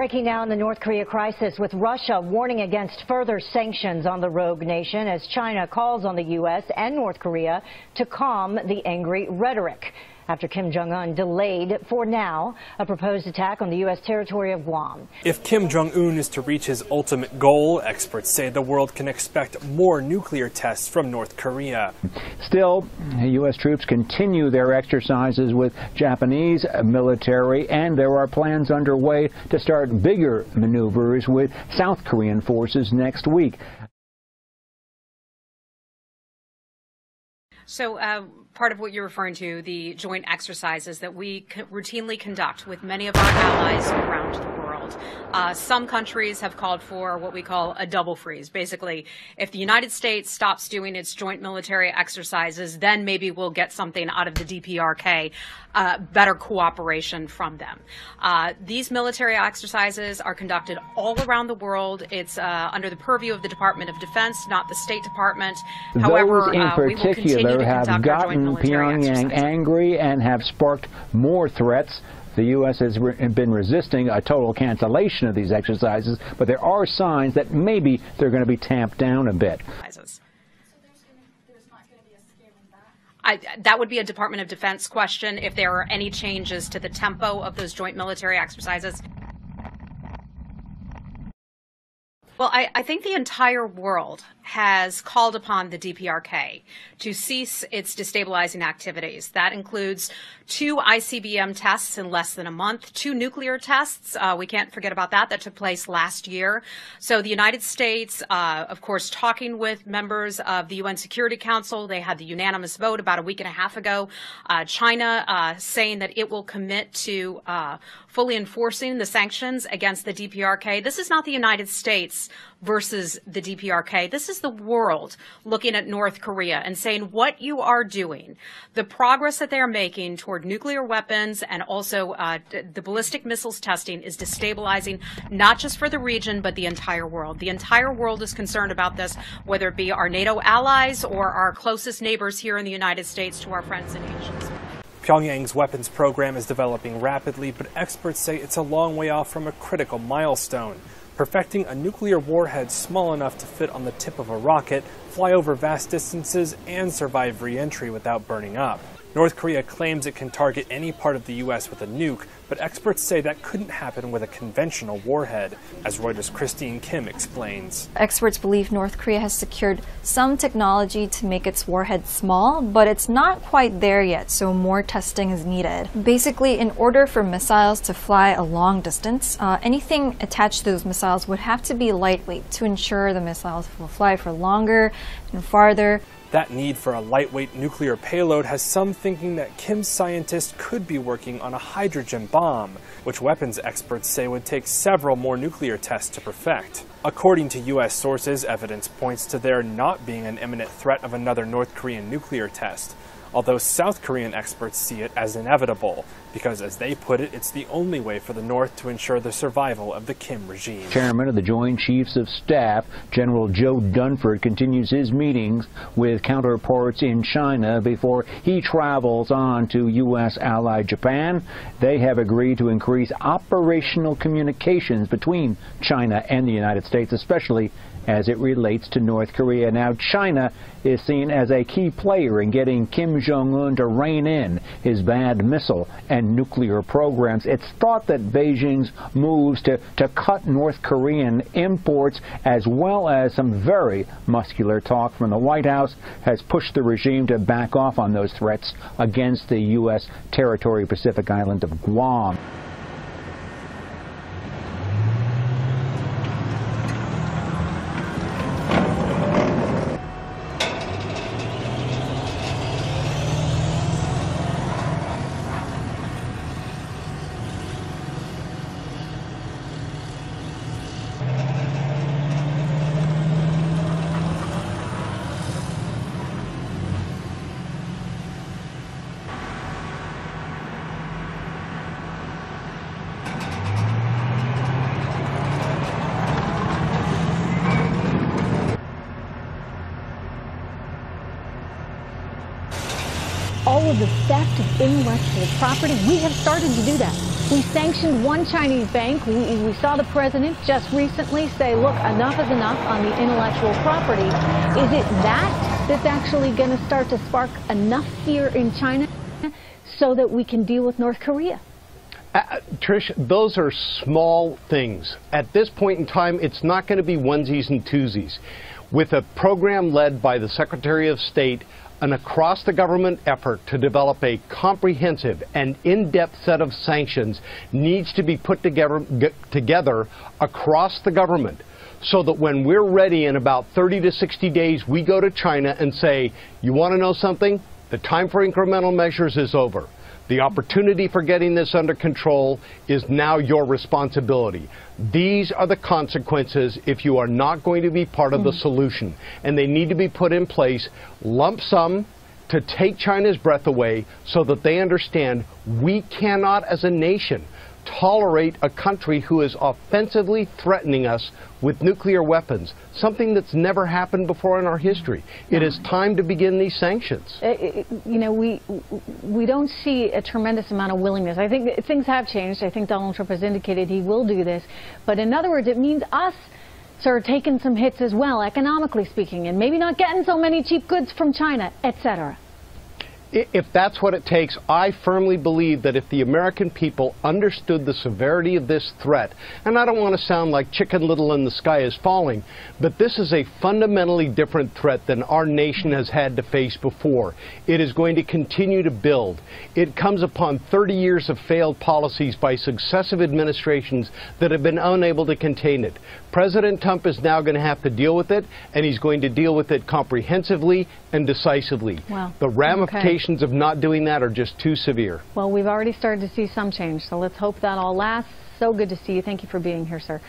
Breaking down the North Korea crisis, with Russia warning against further sanctions on the rogue nation as China calls on the U.S. and North Korea to calm the angry rhetoric after Kim Jong-un delayed, for now, a proposed attack on the U.S. territory of Guam. If Kim Jong-un is to reach his ultimate goal, experts say the world can expect more nuclear tests from North Korea. Still, U.S. troops continue their exercises with Japanese military, and there are plans underway to start bigger maneuvers with South Korean forces next week. So part of what you're referring to, the joint exercises that we routinely conduct with many of our allies around the world. Some countries have called for what we call a double freeze. Basically, if the United States stops doing its joint military exercises, then maybe we'll get something out of the DPRK, better cooperation from them. These military exercises are conducted all around the world. It's under the purview of the Department of Defense, not the State Department. However, those in particular have gotten Pyongyang angry and have sparked more threats. The U.S. has been resisting a total cancellation of these exercises, but there are signs that maybe they're going to be tamped down a bit. That would be a Department of Defense question if there are any changes to the tempo of those joint military exercises. Well, I think the entire world has called upon the DPRK to cease its destabilizing activities. That includes 2 ICBM tests in less than a month, 2 nuclear tests. We can't forget about that. That took place last year. So the United States, of course, talking with members of the UN Security Council. They had the unanimous vote about a week and a half ago. China saying that it will commit to fully enforcing the sanctions against the DPRK. This is not the United States versus the DPRK. This is the world looking at North Korea and saying what you are doing, the progress that they are making toward nuclear weapons and also the ballistic missiles testing is destabilizing not just for the region, but the entire world. The entire world is concerned about this, whether it be our NATO allies or our closest neighbors here in the United States to our friends and nations. Pyongyang's weapons program is developing rapidly, but experts say it's a long way off from a critical milestone: perfecting a nuclear warhead small enough to fit on the tip of a rocket, fly over vast distances, and survive re-entry without burning up. North Korea claims it can target any part of the U.S. with a nuke, but experts say that couldn't happen with a conventional warhead, as Reuters' Christine Kim explains. Experts believe North Korea has secured some technology to make its warhead small, but it's not quite there yet, so more testing is needed. Basically, in order for missiles to fly a long distance, anything attached to those missiles would have to be lightweight to ensure the missiles will fly for longer and farther. That need for a lightweight nuclear payload has some thinking that Kim's scientists could be working on a hydrogen bomb, which weapons experts say would take several more nuclear tests to perfect. According to U.S. sources, evidence points to there not being an imminent threat of another North Korean nuclear test, although South Korean experts see it as inevitable, because as they put it, it's the only way for the North to ensure the survival of the Kim regime. Chairman of the Joint Chiefs of Staff, General Joe Dunford, continues his meetings with counterparts in China before he travels on to U.S. ally Japan. They have agreed to increase operational communications between China and the United States, especially as it relates to North Korea. Now, China is seen as a key player in getting Kim Jong-un to rein in his bad missile and nuclear programs. It's thought that Beijing's moves to cut North Korean imports, as well as some very muscular talk from the White House, has pushed the regime to back off on those threats against the U.S. territory Pacific island of Guam. All of the theft of intellectual property, we have started to do that. We sanctioned one Chinese bank. We saw the president just recently say, look, enough is enough on the intellectual property. Is it that's actually going to start to spark enough fear in China so that we can deal with North Korea? Trish, those are small things. At this point in time, it's not going to be onesies and twosies. With a program led by the Secretary of State, an across-the-government effort to develop a comprehensive and in-depth set of sanctions needs to be put together across the government, so that when we're ready in about 30 to 60 days, we go to China and say, you want to know something? The time for incremental measures is over. The opportunity for getting this under control is now your responsibility. These are the consequences if you are not going to be part of the solution. And they need to be put in place, lump sum, to take China's breath away so that they understand we cannot, as a nation, tolerate a country who is offensively threatening us with nuclear weapons, something that's never happened before in our history. It is time to begin these sanctions. You know, we don't see a tremendous amount of willingness. I think things have changed. I think Donald Trump has indicated he will do this. But in other words, it means us sort of taking some hits as well, economically speaking, and maybe not getting so many cheap goods from China, etc. If that's what it takes, I firmly believe that if the American people understood the severity of this threat, and I don't want to sound like Chicken Little and the sky is falling, but this is a fundamentally different threat than our nation has had to face before. It is going to continue to build. It comes upon 30 years of failed policies by successive administrations that have been unable to contain it. President Trump is now going to have to deal with it, and he's going to deal with it comprehensively and decisively. Wow. The ramifications of not doing that are just too severe. Well, we've already started to see some change, so let's hope that all lasts. So good to see you. Thank you for being here, sir.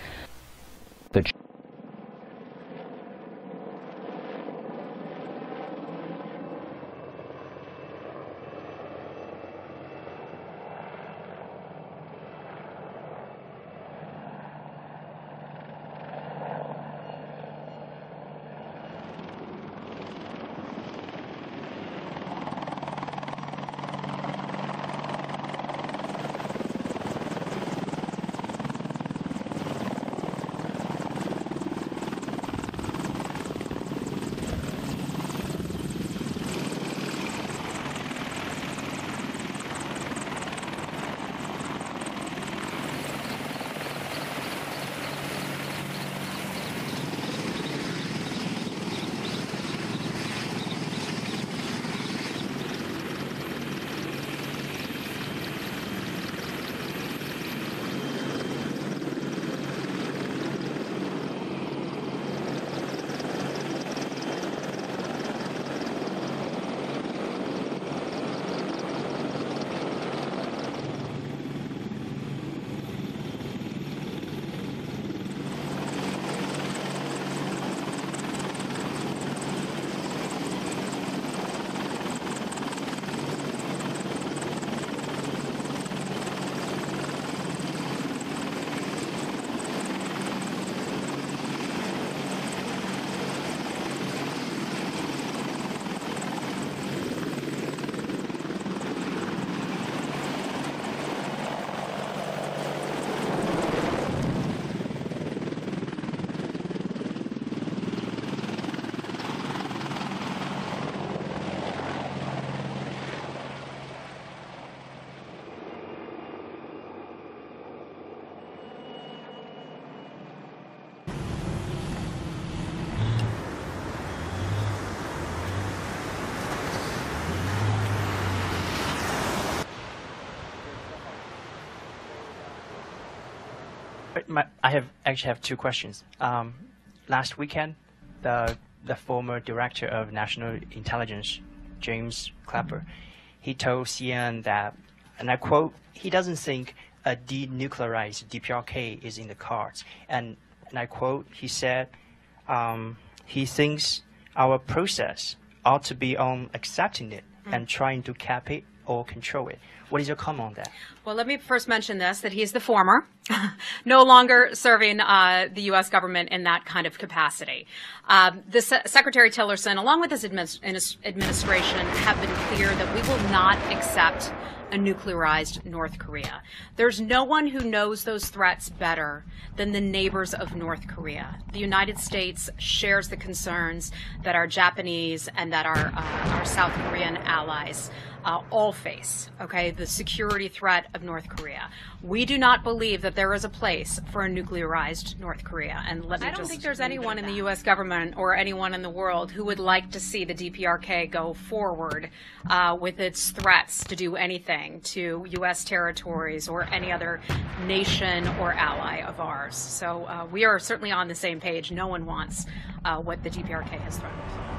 I actually have two questions. Last weekend, the former director of National Intelligence, James Clapper, he told CNN that, and I quote, he doesn't think a denuclearized DPRK is in the cards. And I quote, he said, he thinks our process ought to be on accepting it and trying to cap it or control it. What is your comment on that? Well, let me first mention this, that he's the former, no longer serving the U.S. government in that kind of capacity. Secretary Tillerson, along with his administration, have been clear that we will not accept a nuclearized North Korea. There's no one who knows those threats better than the neighbors of North Korea. The United States shares the concerns that our Japanese and that our South Korean allies all face, okay, the security threat of North Korea. We do not believe that there is a place for a nuclearized North Korea. And I don't think there's anyone in the U.S. government or anyone in the world who would like to see the DPRK go forward with its threats to do anything to U.S. territories or any other nation or ally of ours. So we are certainly on the same page. No one wants what the DPRK has threatened.